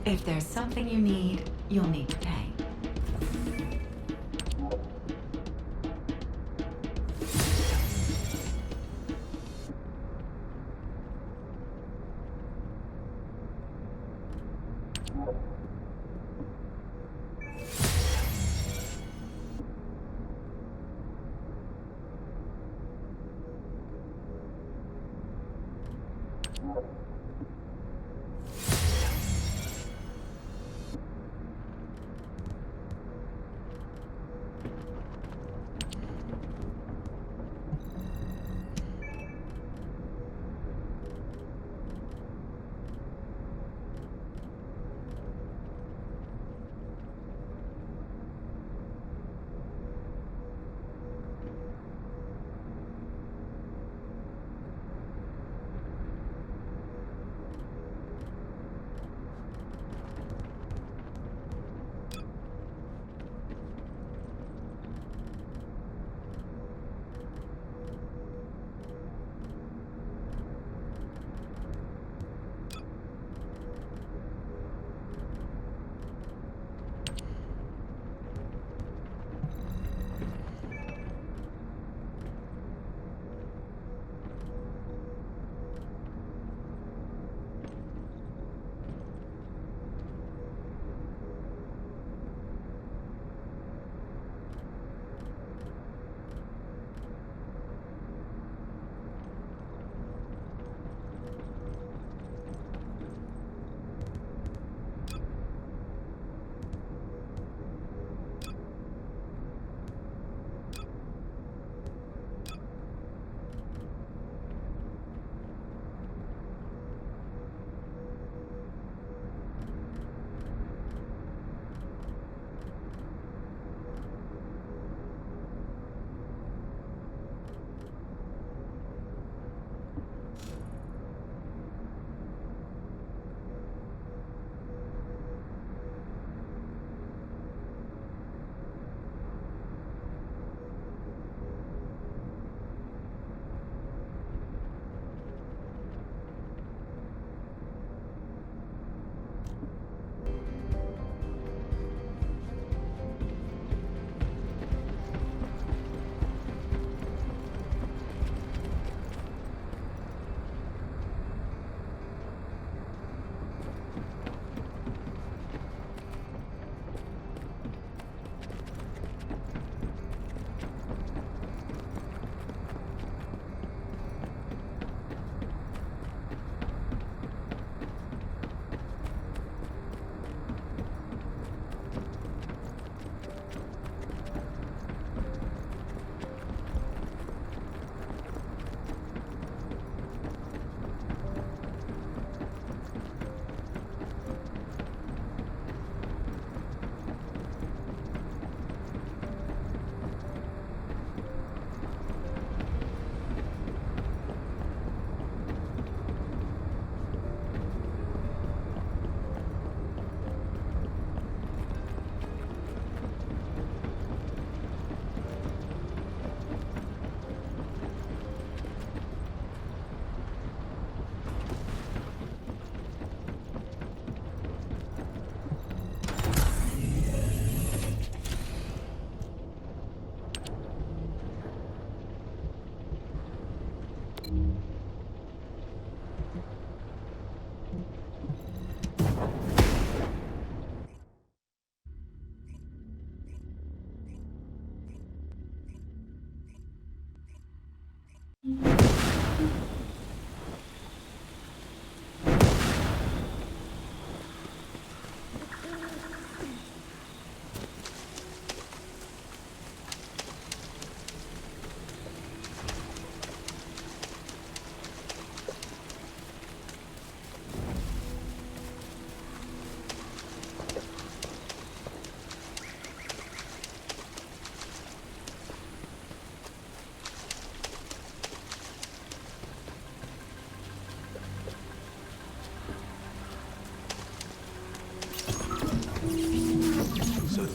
If there's something you need, you'll need to pay.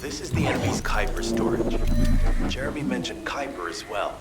This is the enemy's Kuiper storage. Jeremy mentioned Kuiper as well.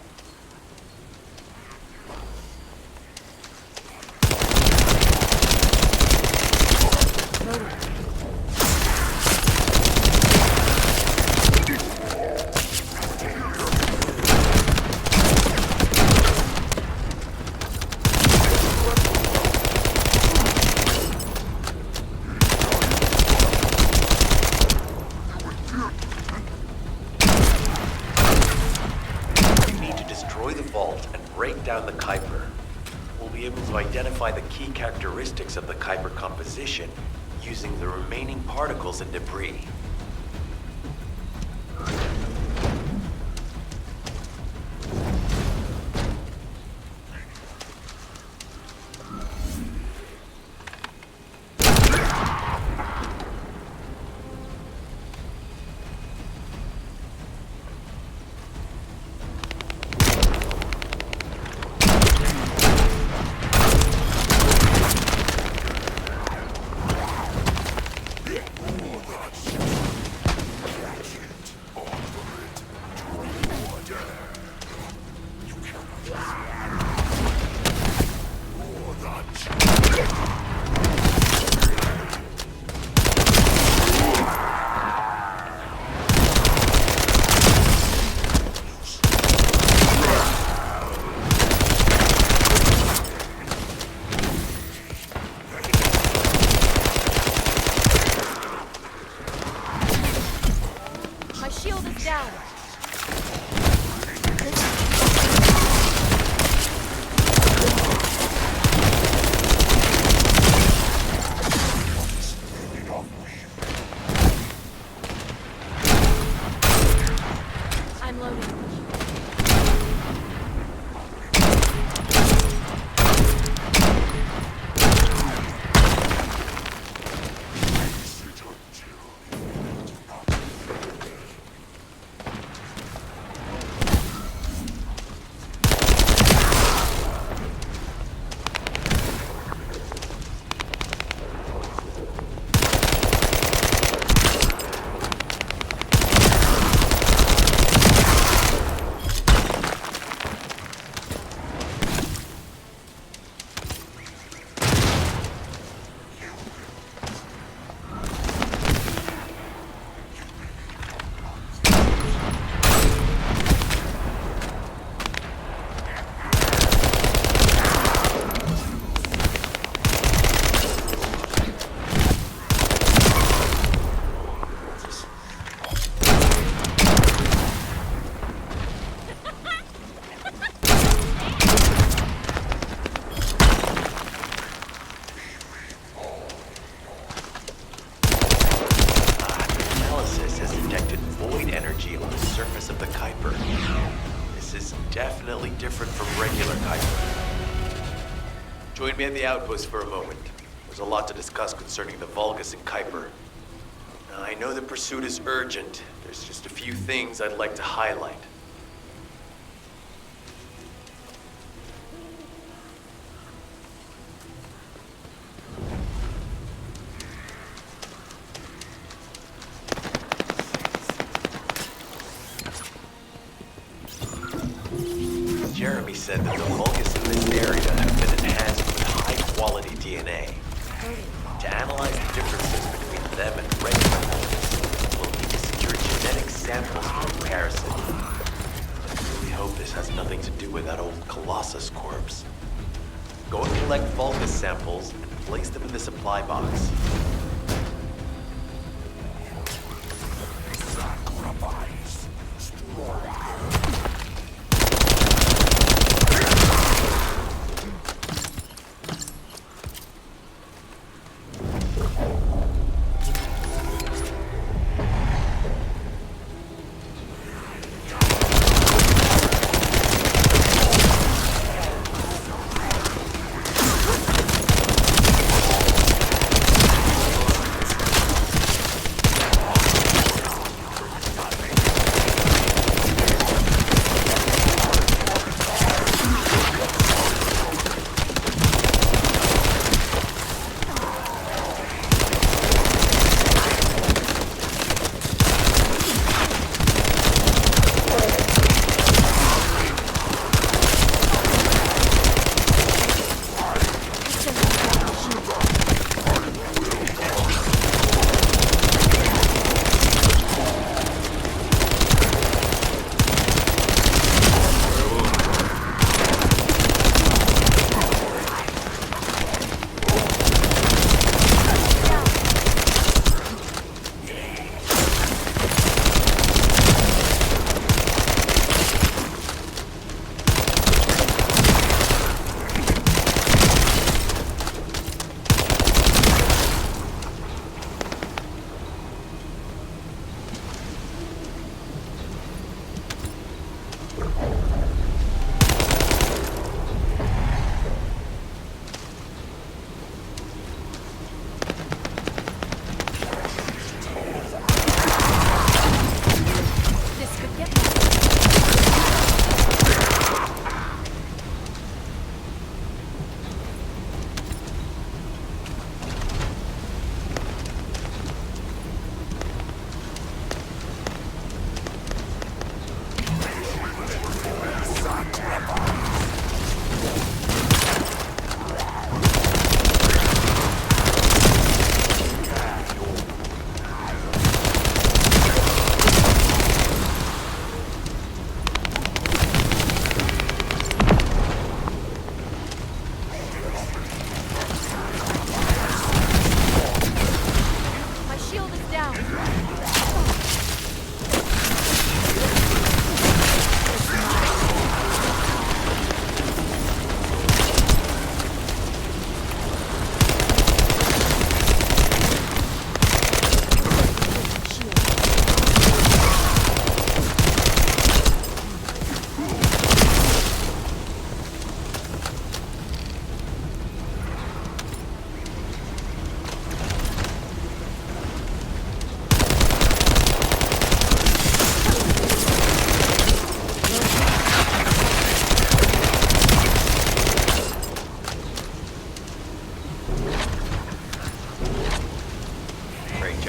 identify the key characteristics of the Kuiper composition using the remaining particles and debris. Definitely different from regular Kuiper. Join me at the outpost for a moment. There's a lot to discuss concerning the Vulgus and Kuiper. Now, I know the pursuit is urgent. There's just a few things I'd like to highlight. Jeremy said that the Vulgus in this area have been enhanced with high-quality DNA. To analyze the differences between them and regular Vulgus, we'll need to secure genetic samples for comparison. I really hope this has nothing to do with that old Colossus corpse. Go and collect Vulgus samples and place them in the supply box.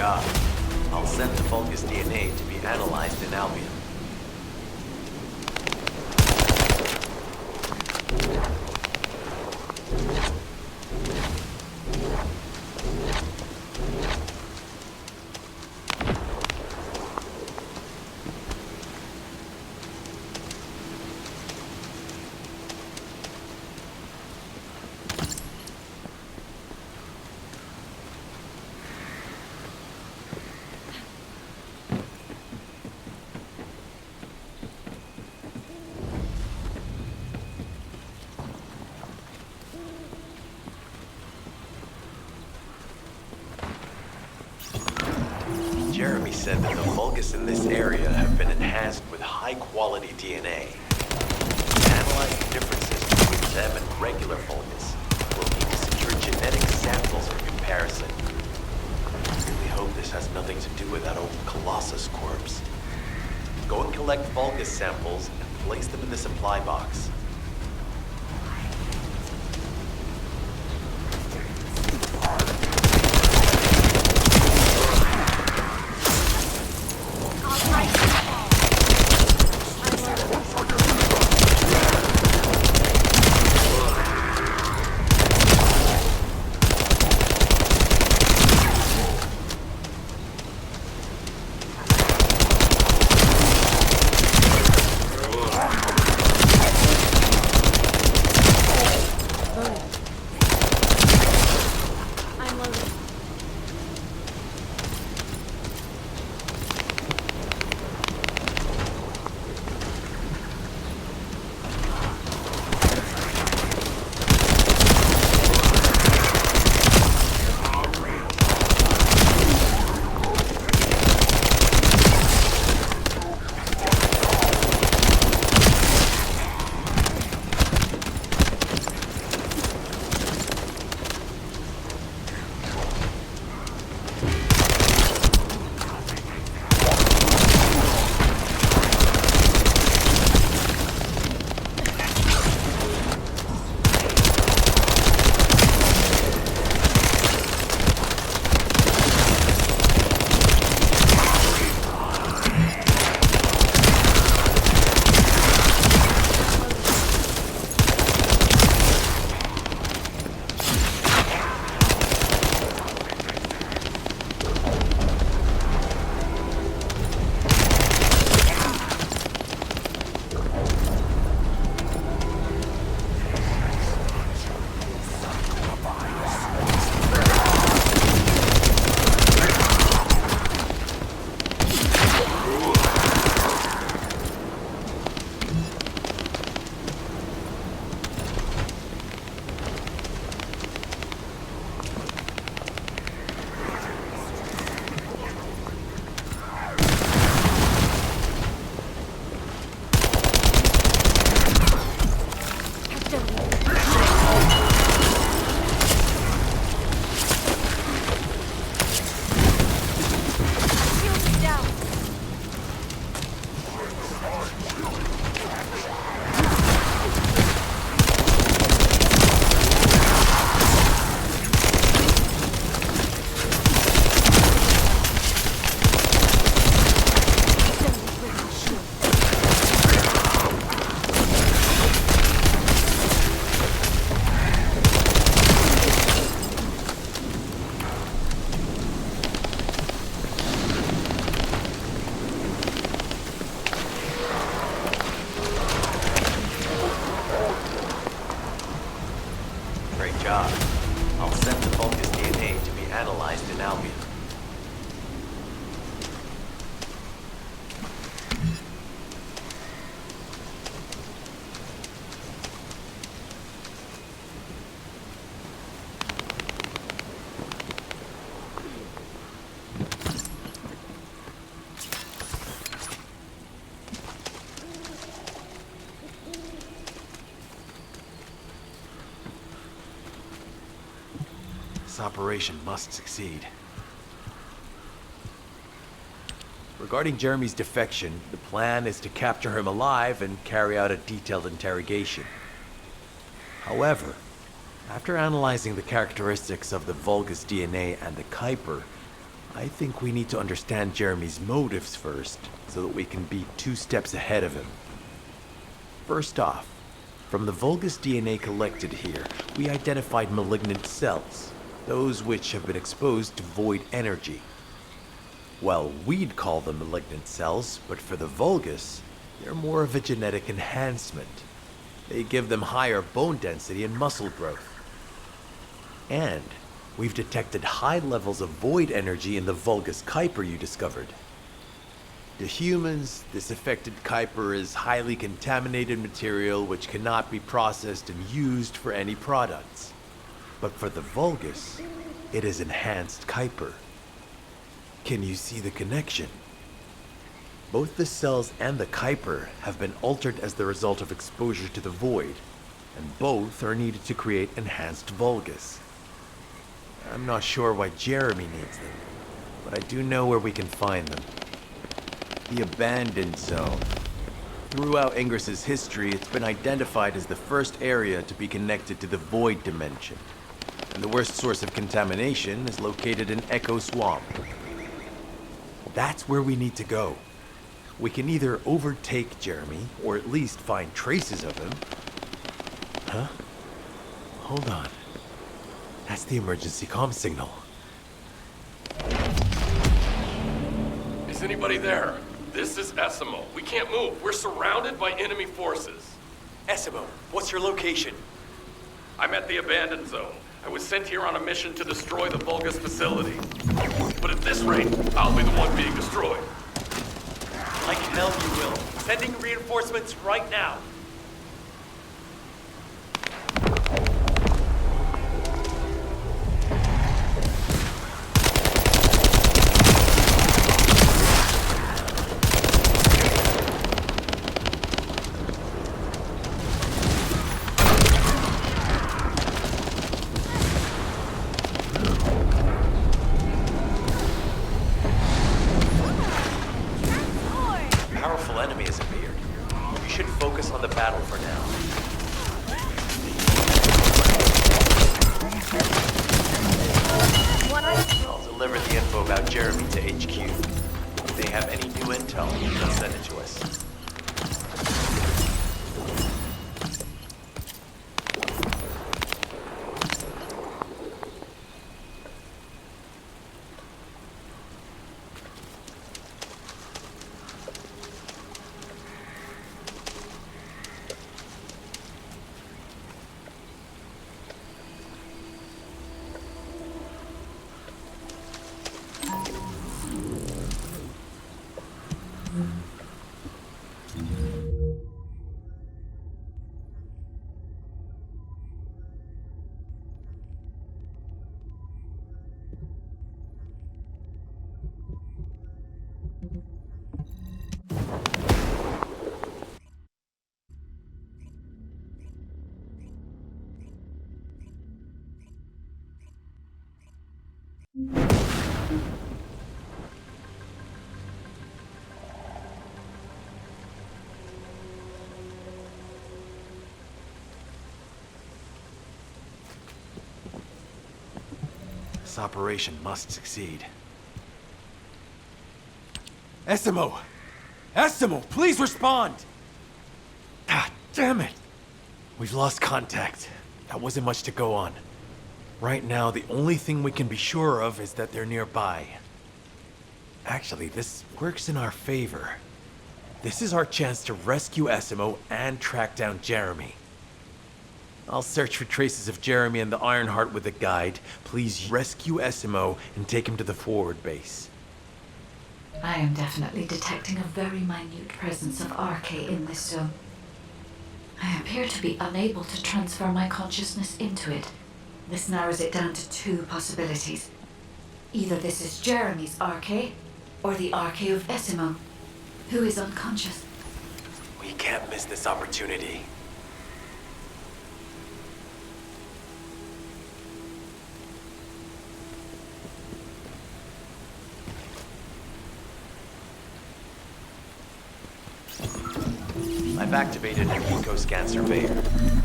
job. I'll send the Vulgus DNA to be analyzed in Albion. Jeremy said that the Vulgus in this area have been enhanced with high-quality DNA. To analyze the differences between them and regular Vulgus, we'll need to secure genetic samples for comparison. I really hope this has nothing to do with that old Colossus corpse. Go and collect Vulgus samples and place them in the supply box. job. I'll send the Vulgus DNA to be analyzed in Albion. This operation must succeed. Regarding Jeremy's defection, the plan is to capture him alive and carry out a detailed interrogation. However, after analyzing the characteristics of the Vulgus DNA and the Kuiper, I think we need to understand Jeremy's motives first, so that we can be 2 steps ahead of him. First off, from the Vulgus DNA collected here, we identified malignant cells, those which have been exposed to void energy. Well, we'd call them malignant cells, but for the Vulgus, they're more of a genetic enhancement. They give them higher bone density and muscle growth. And we've detected high levels of void energy in the Vulgus Kuiper you discovered. To humans, this affected Kuiper is highly contaminated material which cannot be processed and used for any products. But for the Vulgus, it is enhanced Kuiper. Can you see the connection? Both the cells and the Kuiper have been altered as the result of exposure to the void, and both are needed to create enhanced Vulgus. I'm not sure why Jeremy needs them, but I do know where we can find them. The Abandoned Zone. Throughout Ingris's history, it's been identified as the first area to be connected to the Void Dimension, and the worst source of contamination is located in Echo Swamp. That's where we need to go. We can either overtake Jeremy, or at least find traces of him. Huh? Hold on. That's the emergency comm signal. Is anybody there? This is Essimo. We can't move. We're surrounded by enemy forces. Essimo, what's your location? I'm at the Abandoned Zone. I was sent here on a mission to destroy the Vulgus facility. But at this rate, I'll be the one being destroyed. Like hell you will. Sending reinforcements right now. Enemy has appeared. You should focus on the battle for now. I'll deliver the info about Jeremy to HQ. If they have any new intel, they'll send it to us. This operation must succeed. Essimo! Essimo, please respond! Ah, damn it! We've lost contact. That wasn't much to go on. Right now, the only thing we can be sure of is that they're nearby. Actually, this works in our favor. This is our chance to rescue Essimo and track down Jeremy. I'll search for traces of Jeremy and the Ironheart with a guide. Please rescue Essimo and take him to the forward base. I am definitely detecting a very minute presence of RK in this zone. I appear to be unable to transfer my consciousness into it. This narrows it down to 2 possibilities. Either this is Jeremy's RK, or the RK of Essimo, who is unconscious. We can't miss this opportunity. I've activated an eco-scan surveyor.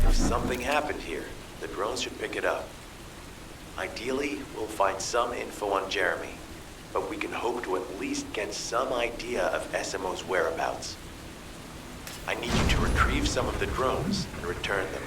If something happened here, the drones should pick it up. Ideally, we'll find some info on Jeremy, but we can hope to at least get some idea of SMO's whereabouts. I need you to retrieve some of the drones and return them.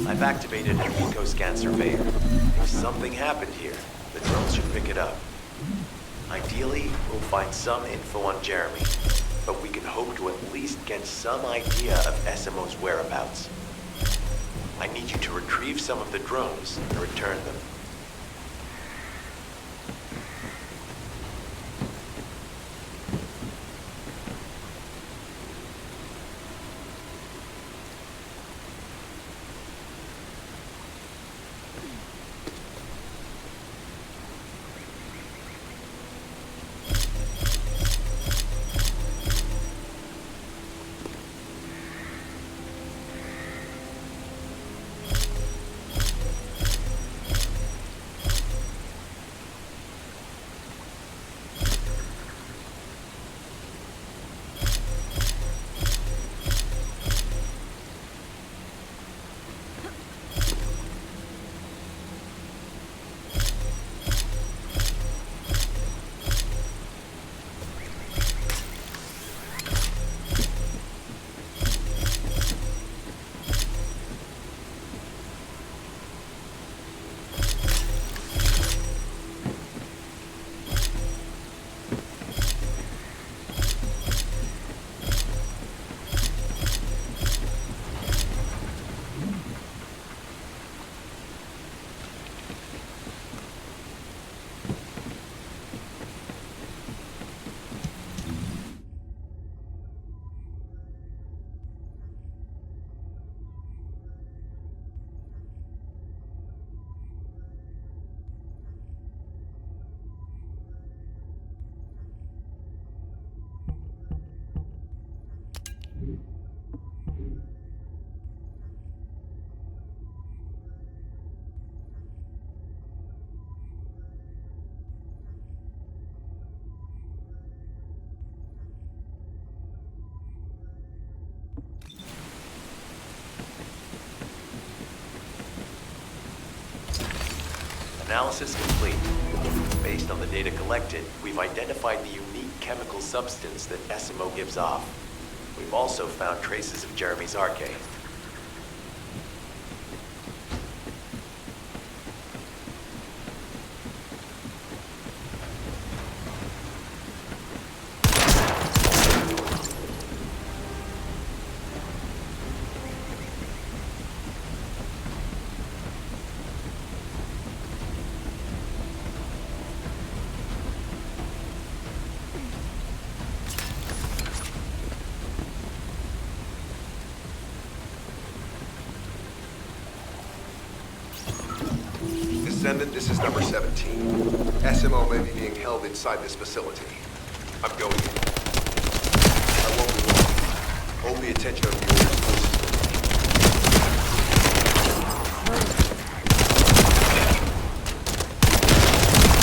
I've activated an eco-scan surveyor. If something happened here, the drones should pick it up. Ideally, we'll find some info on Jeremy, but we can hope to at least get some idea of SMO's whereabouts. I need you to retrieve some of the drones and return them. Analysis complete. Based on the data collected, we've identified the unique chemical substance that SMO gives off. We've also found traces of Jeremy's arcade. Descendant, this is number 17. SMO may be being held inside this facility. I'm going in. I won't be long. Hold the attention of the orders forces.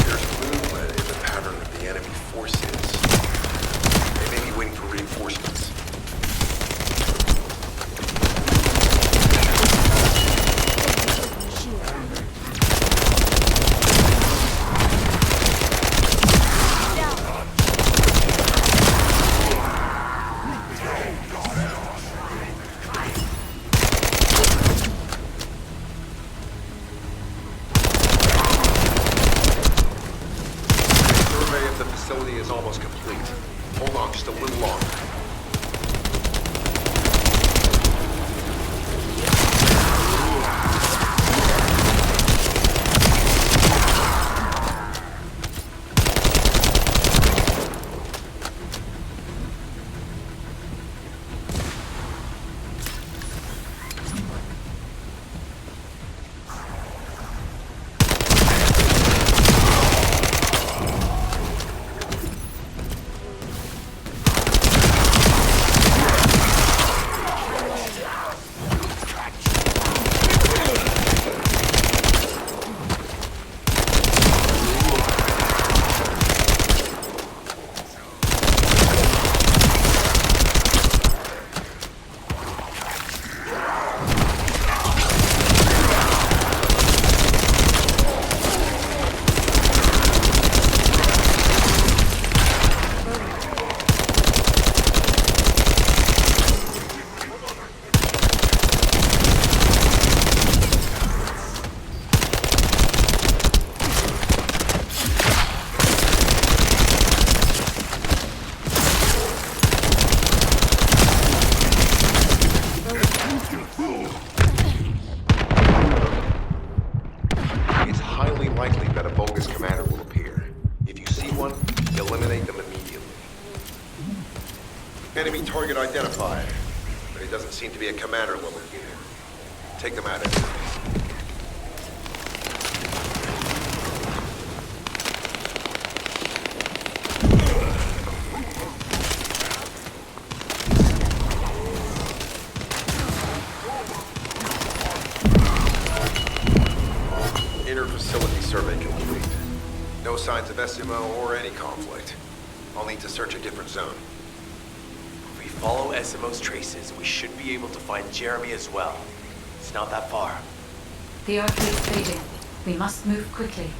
There's movement in the pattern of the enemy forces. They may be waiting for reinforcements. The facility is almost complete. Hold on just a little longer. It's highly likely that a bogus commander will appear. If you see one, eliminate them immediately. Enemy target identified, but it doesn't seem to be a commander level unit. Take them out anyways. Inter-facility survey complete. No signs of SMO or any conflict. I'll need to search a different zone. If we follow SMO's traces, we should be able to find Jeremy as well. It's not that far. The arcade's fading. We must move quickly.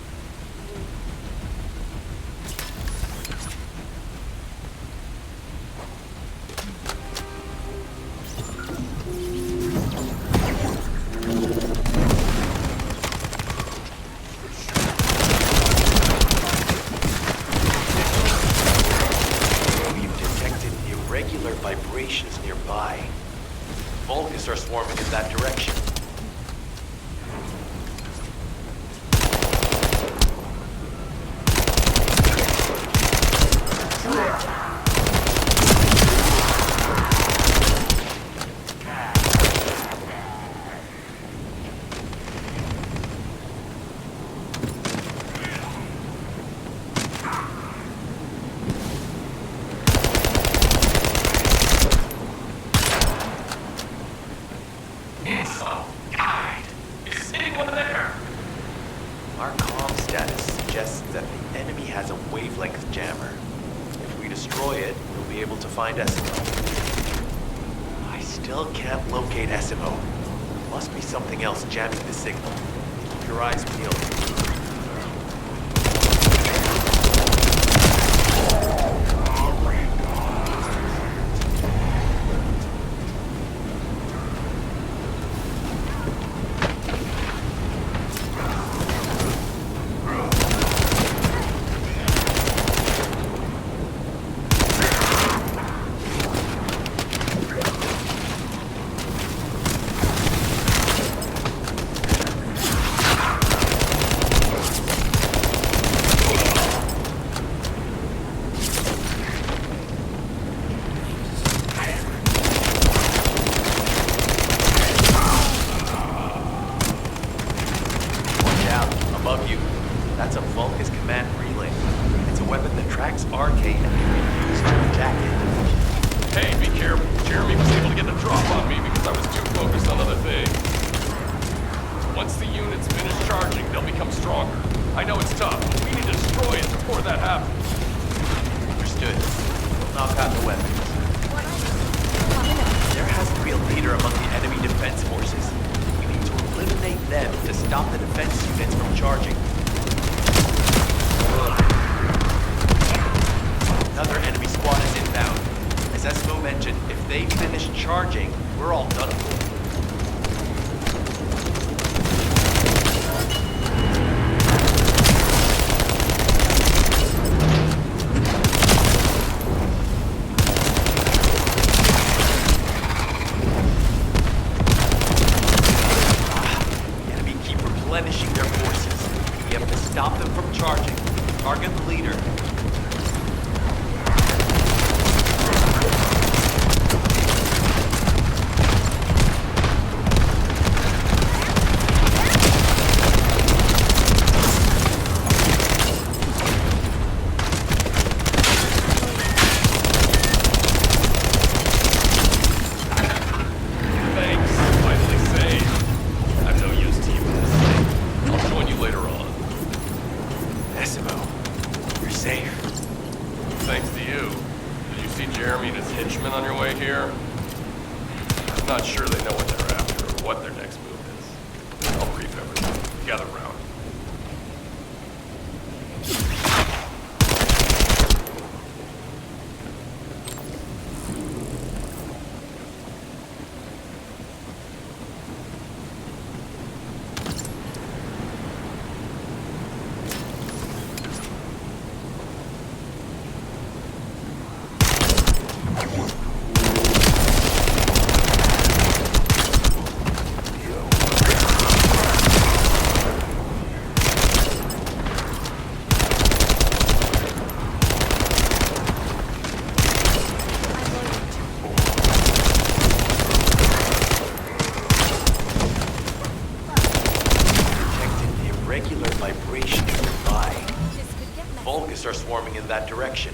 Irregular vibrations nearby. Vulgus are swarming in that direction. Our comm status suggests that the enemy has a wavelength jammer. If we destroy it, we'll be able to find SMO. I still can't locate SMO. Must be something else jamming the signal. Keep your eyes peeled. Above you, that's a Vulgus command relay. It's a weapon that tracks RK and can be used to attack it. Hey, be careful. Jeremy was able to get the drop on me because I was too focused on other things. Once the units finish charging, they'll become stronger. I know it's tough, but we need to destroy it before that happens. Understood. We'll knock out the weapons. There has to be a leader among the enemy defense forces. We need to eliminate them to stop the defense units from charging. Another enemy squad is inbound. As Esmo mentioned, if they finish charging, we're all done for. Replenishing their forces. We have to stop them from charging. Target the leader. Are swarming in that direction.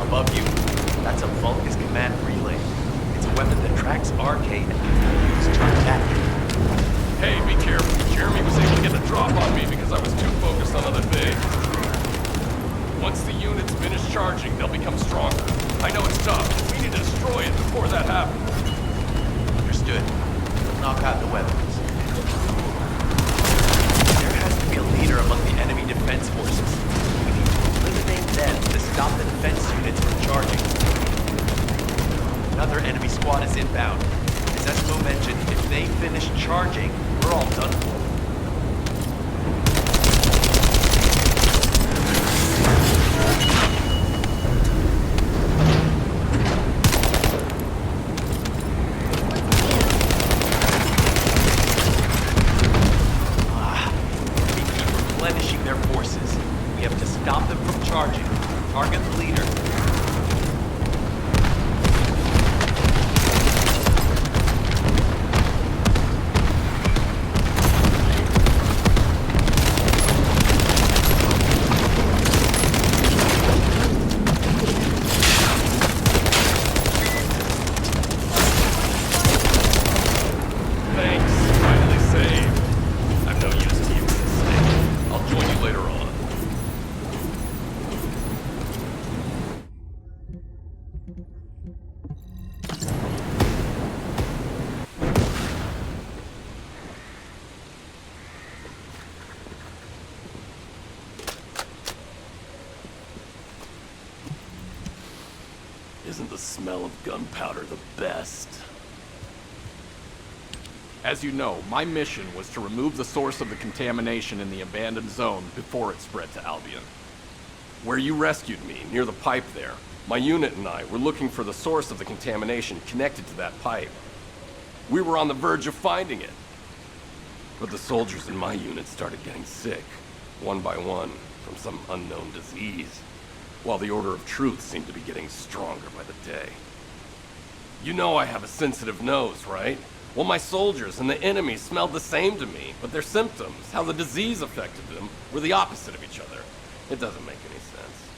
Above you, that's a Vulgus command relay. It's a weapon that tracks RK and can be used to attack it. Hey, be careful. Jeremy was able to get the drop on me because I was too focused on other things. Once the units finish charging, they'll become stronger. I know it's tough, but we need to destroy it before that happens. Understood. We'll knock out the weapons. There has to be a leader among the enemy defense forces. We need to eliminate them to stop the defense units from charging. Another enemy squad is inbound. As Esmo mentioned, if they finish charging, we're all done for. Isn't the smell of gunpowder the best? As you know, my mission was to remove the source of the contamination in the abandoned zone before it spread to Albion. Where you rescued me, near the pipe there, my unit and I were looking for the source of the contamination connected to that pipe. We were on the verge of finding it. But the soldiers in my unit started getting sick, one by one, from some unknown disease, while the Order of Truth seemed to be getting stronger by the day. You know I have a sensitive nose, right? Well, my soldiers and the enemy smelled the same to me, but their symptoms, how the disease affected them, were the opposite of each other. It doesn't make any sense.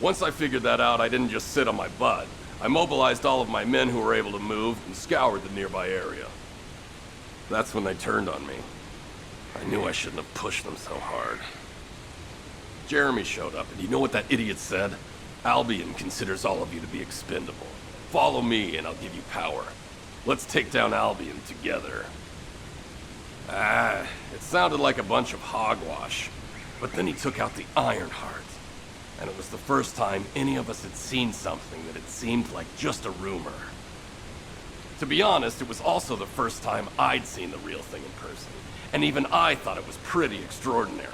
Once I figured that out, I didn't just sit on my butt. I mobilized all of my men who were able to move and scoured the nearby area. That's when they turned on me. I knew I shouldn't have pushed them so hard. Jeremy showed up, and you know what that idiot said? Albion considers all of you to be expendable. Follow me, and I'll give you power. Let's take down Albion together. It sounded like a bunch of hogwash. But then he took out the Ironheart. And it was the first time any of us had seen something that had seemed like just a rumor. To be honest, it was also the first time I'd seen the real thing in person. And even I thought it was pretty extraordinary.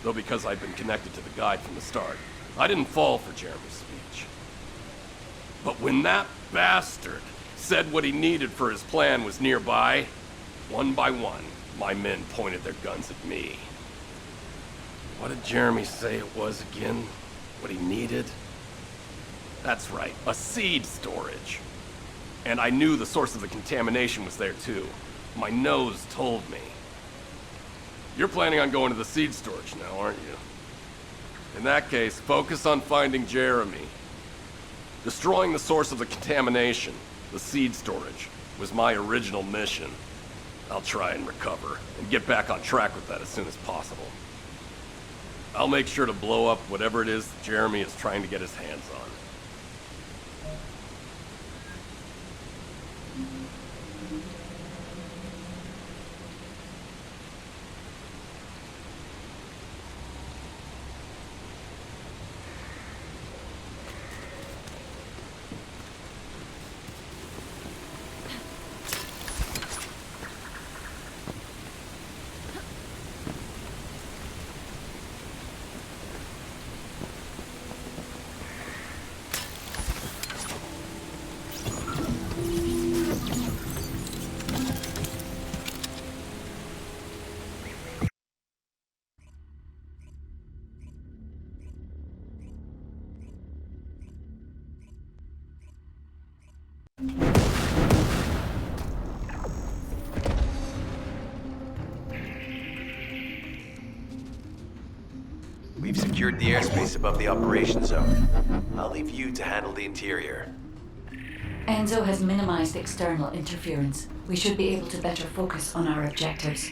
Though because I'd been connected to the guide from the start, I didn't fall for Jeremy's speech. But when that bastard said what he needed for his plan was nearby, one by one, my men pointed their guns at me. What did Jeremy say it was again? What he needed? That's right, a seed storage. And I knew the source of the contamination was there too. My nose told me. You're planning on going to the seed storage now, aren't you? In that case, focus on finding Jeremy. Destroying the source of the contamination, the seed storage, was my original mission. I'll try and recover, and get back on track with that as soon as possible. I'll make sure to blow up whatever it is that Jeremy is trying to get his hands on. We've secured the airspace above the operation zone. I'll leave you to handle the interior. Enzo has minimized external interference. We should be able to better focus on our objectives.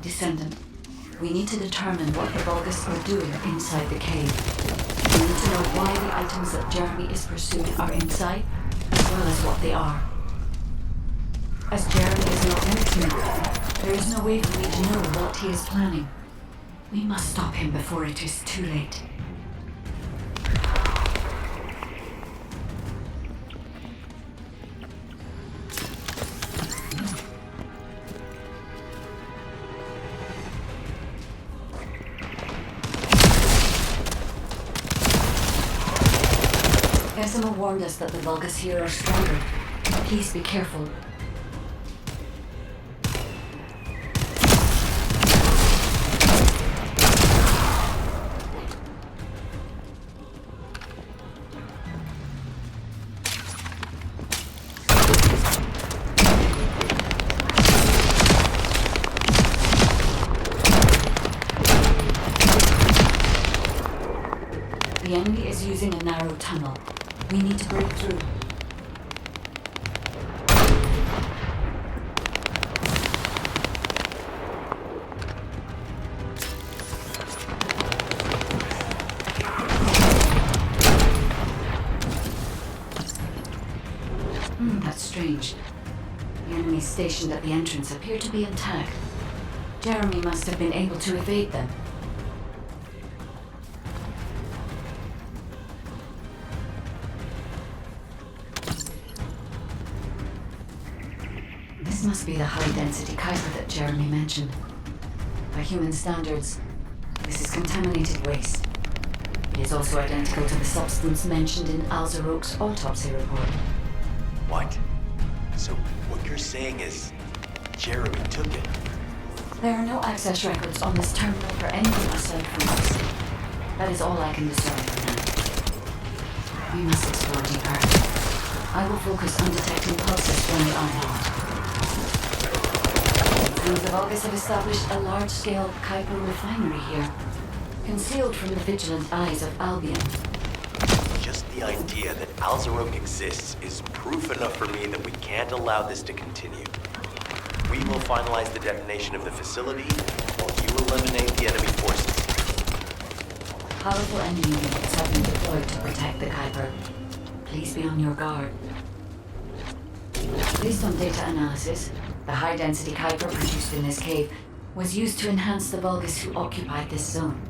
Descendant, we need to determine what the Vulgus are doing inside the cave. We need to know why the items that Jeremy is pursuing are inside, as well as what they are. As Jeremy is not next to me, there is no way for me to know what he is planning. We must stop him before it is too late. Esima warned us that the Vulgus here are stronger. Please be careful. The enemy is using a narrow tunnel. We need to break through. That's strange. The enemies stationed at the entrance appear to be intact. Jeremy must have been able to evade them. This must be the high-density Kuiper that Jeremy mentioned. By human standards, this is contaminated waste. It is also identical to the substance mentioned in Alzarok's autopsy report. What? So what you're saying is Jeremy took it? There are no access records on this terminal for anyone aside from us. That is all I can discern for now. We must explore deeper. I will focus on detecting pulses from the island. It seems the Vulgus have established a large-scale Kuiper refinery here, concealed from the vigilant eyes of Albion. Just the idea that Alzarok exists is proof enough for me that we can't allow this to continue. We will finalize the detonation of the facility while you eliminate the enemy forces. Powerful enemy units have been deployed to protect the Kuiper. Please be on your guard. Based on data analysis, the high-density Kuiper produced in this cave was used to enhance the Vulgus who occupied this zone.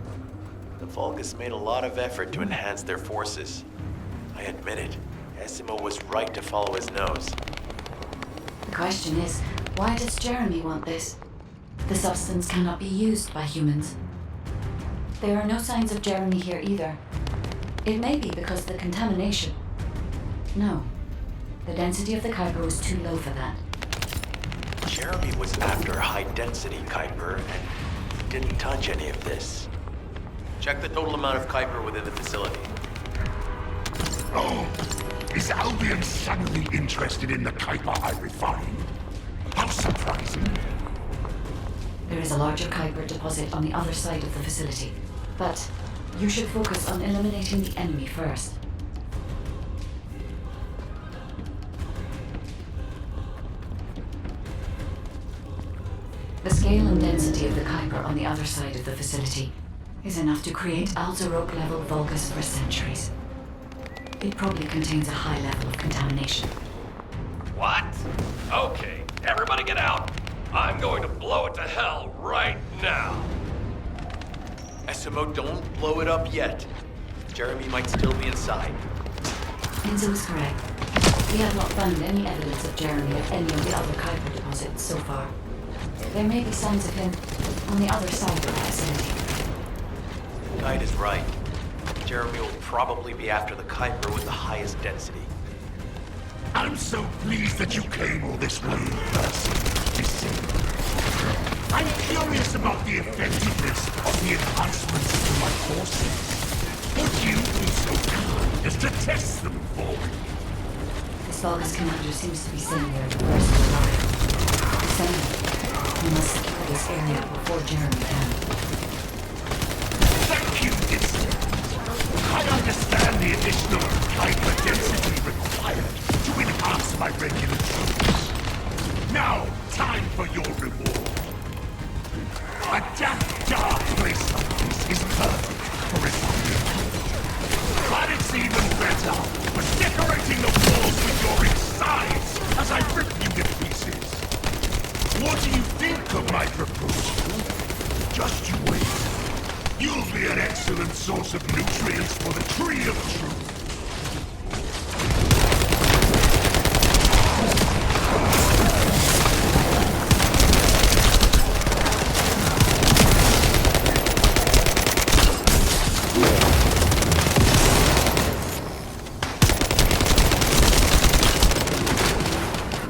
The Vulgus made a lot of effort to enhance their forces. I admit it. Esimo was right to follow his nose. The question is, why does Jeremy want this? The substance cannot be used by humans. There are no signs of Jeremy here either. It may be because the contamination. No. The density of the Kuiper was too low for that. Jeremy was after high-density Kuiper, and he didn't touch any of this. Check the total amount of Kuiper within the facility. Oh, is Albion suddenly interested in the Kuiper I refined? How surprising. There is a larger Kuiper deposit on the other side of the facility, but you should focus on eliminating the enemy first. The scale and density of the Kuiper on the other side of the facility is enough to create Alzarok-level Vulgus for centuries. It probably contains a high level of contamination. What? Okay, everybody get out. I'm going to blow it to hell right now. Esimo, don't blow it up yet. Jeremy might still be inside. Enzo is correct. We have not found any evidence of Jeremy at any of the other Kuiper deposits so far. There may be signs of him on the other side of the facility. Knight is right. Jeremy will probably be after the Kuiper with the highest density. I'm so pleased that you came all this way in person. I'm curious about the effectiveness of the enhancements to my forces. Would you be so kind as to test them for me? This Vulgus commander seems to be sitting there the first to arrive. Descendant, we must secure this area before Jeremy can. Thank you, Descendant. I understand the additional Kuiper density required to enhance my regular troops. Now, time for your reward. A damp, dark place like this is perfect for refinement. But it's even better for decorating the walls with your insides as I rip you to pieces. What do you think of my proposal? Just you wait. You'll be an excellent source of nutrients for the Tree of Truth.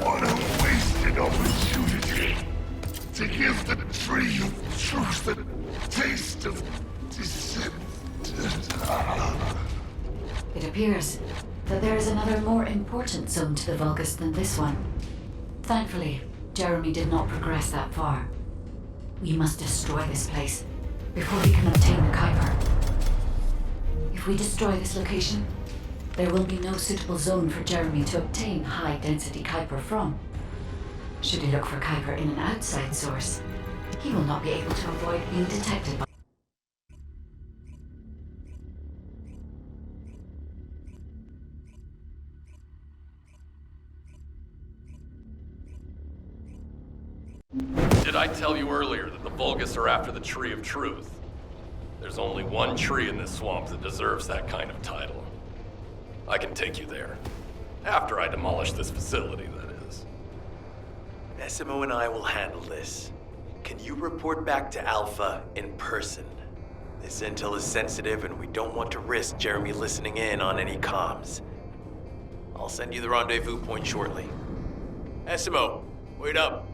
What a wasted opportunity to give the Tree of Truth the taste of Descendant. It appears that there is another more important zone to the Vulgus than this one. Thankfully, Jeremy did not progress that far. We must destroy this place before we can obtain the Kuiper. If we destroy this location, there will be no suitable zone for Jeremy to obtain high-density Kuiper from. Should he look for Kuiper in an outside source, he will not be able to avoid being detected by. Did I tell you earlier that the Vulgus are after the Tree of Truth? There's only one tree in this swamp that deserves that kind of title. I can take you there. After I demolish this facility, that is. SMO and I will handle this. Can you report back to Alpha in person? This intel is sensitive and we don't want to risk Jeremy listening in on any comms. I'll send you the rendezvous point shortly. SMO, wait up.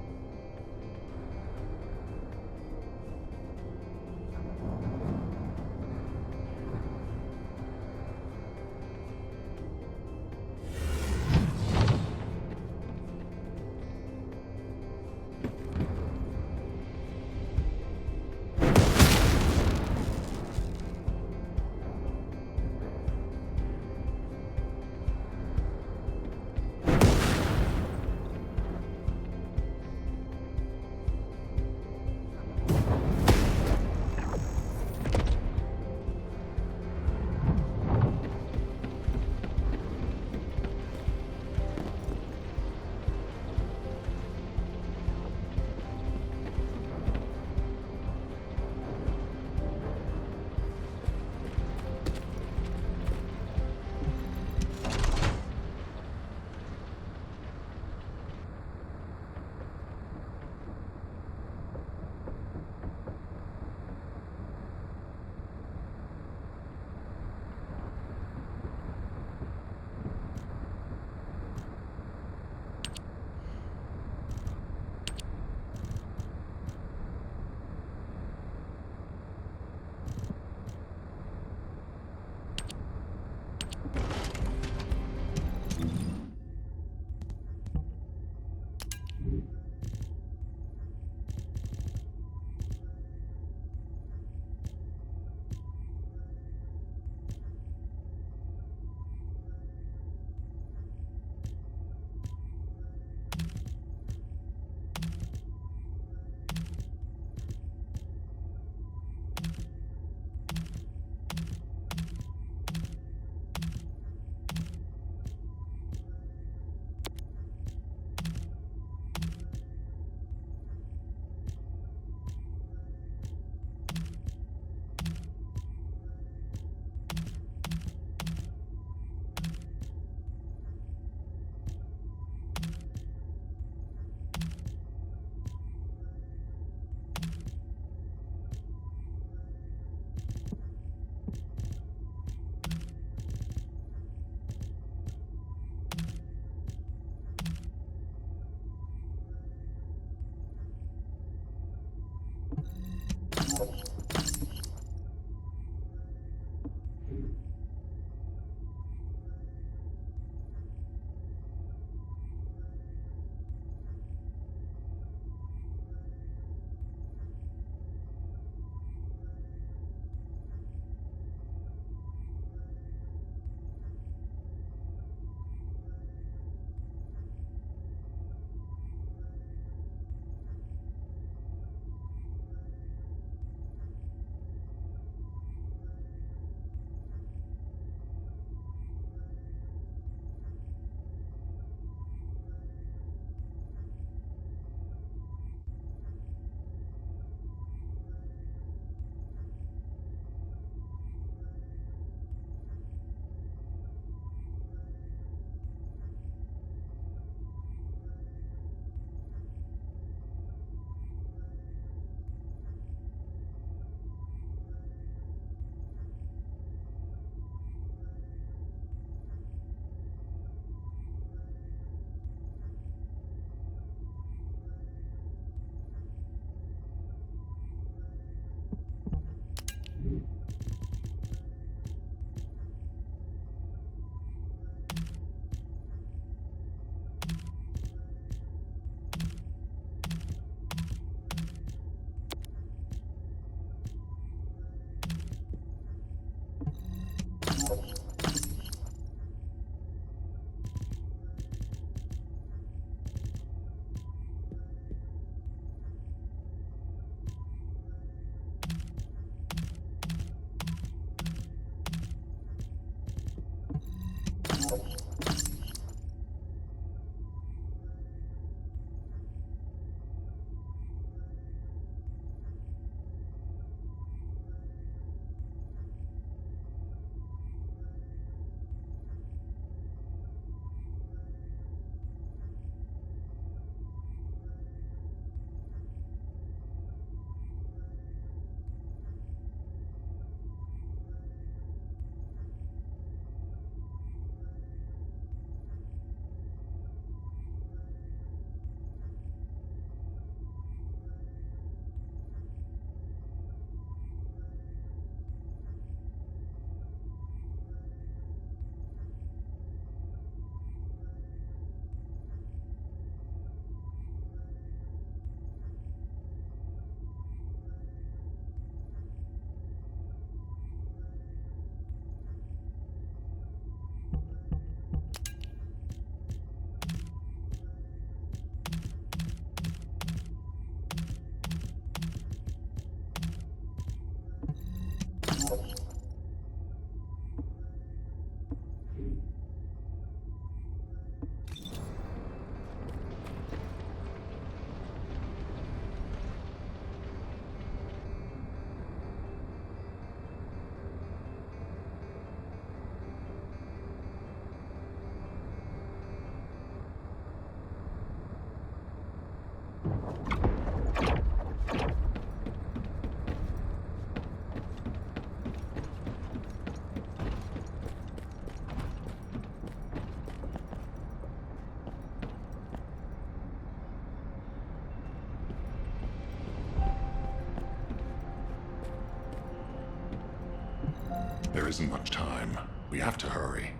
There isn't much time. We have to hurry.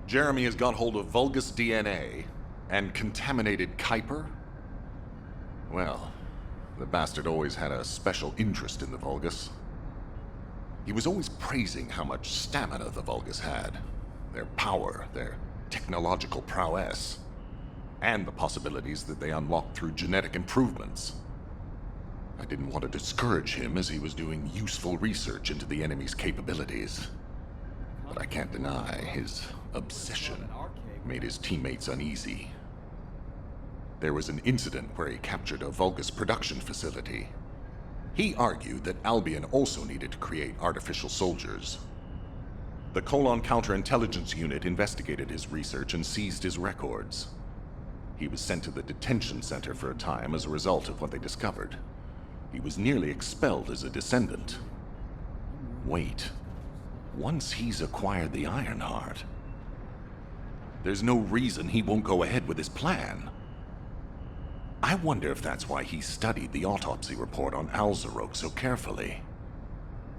Jeremy has got hold of Vulgus DNA and contaminated Kuiper? Well, the bastard always had a special interest in the Vulgus. He was always praising how much stamina the Vulgus had, their power, their technological prowess, and the possibilities that they unlocked through genetic improvements. I didn't want to discourage him as he was doing useful research into the enemy's capabilities. But I can't deny his obsession made his teammates uneasy. There was an incident where he captured a Vulgus production facility. He argued that Albion also needed to create artificial soldiers. The Colon Counterintelligence Unit investigated his research and seized his records. He was sent to the detention center for a time as a result of what they discovered. He was nearly expelled as a Descendant. Wait. Once he's acquired the Ironheart, there's no reason he won't go ahead with his plan. I wonder if that's why he studied the autopsy report on Alzarok so carefully.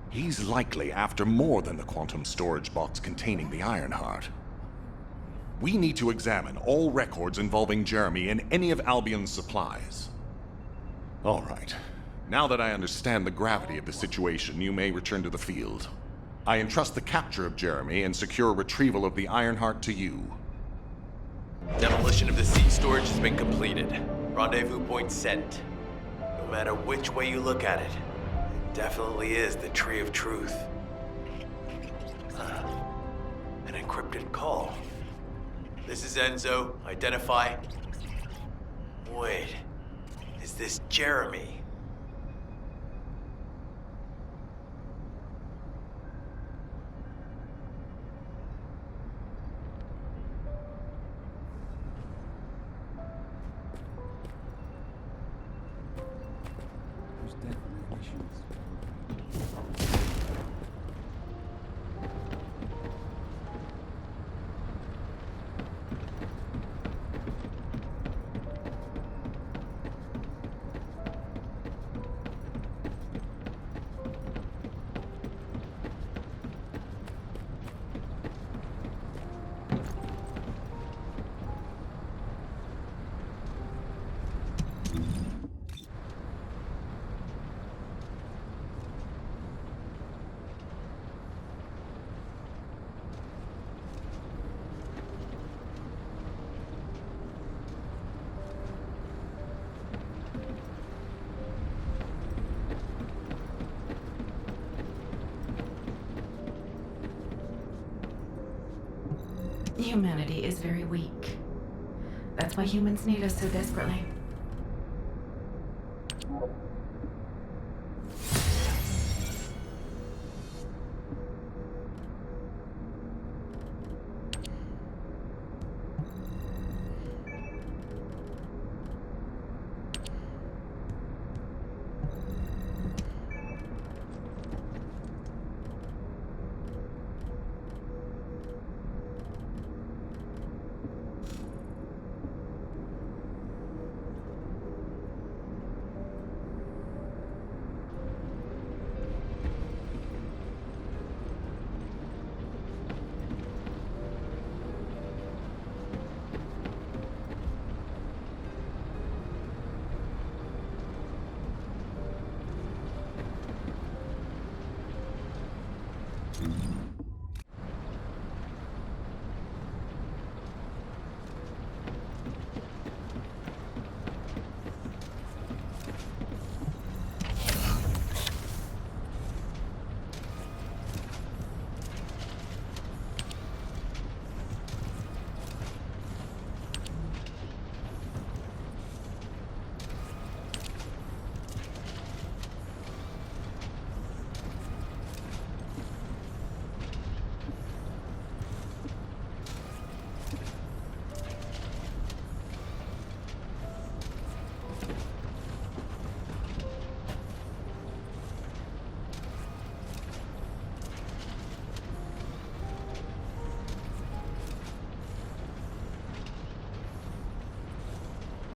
He's likely after more than the quantum storage box containing the Ironheart. We need to examine all records involving Jeremy and any of Albion's supplies. All right. Now that I understand the gravity of the situation, you may return to the field. I entrust the capture of Jeremy and secure retrieval of the Ironheart to you. Demolition of the sea storage has been completed. Rendezvous point set. No matter which way you look at it, it definitely is the Tree of Truth. An encrypted call. This is Enzo. Identify. Wait. Is this Jeremy? Humanity is very weak. That's why humans need us so desperately.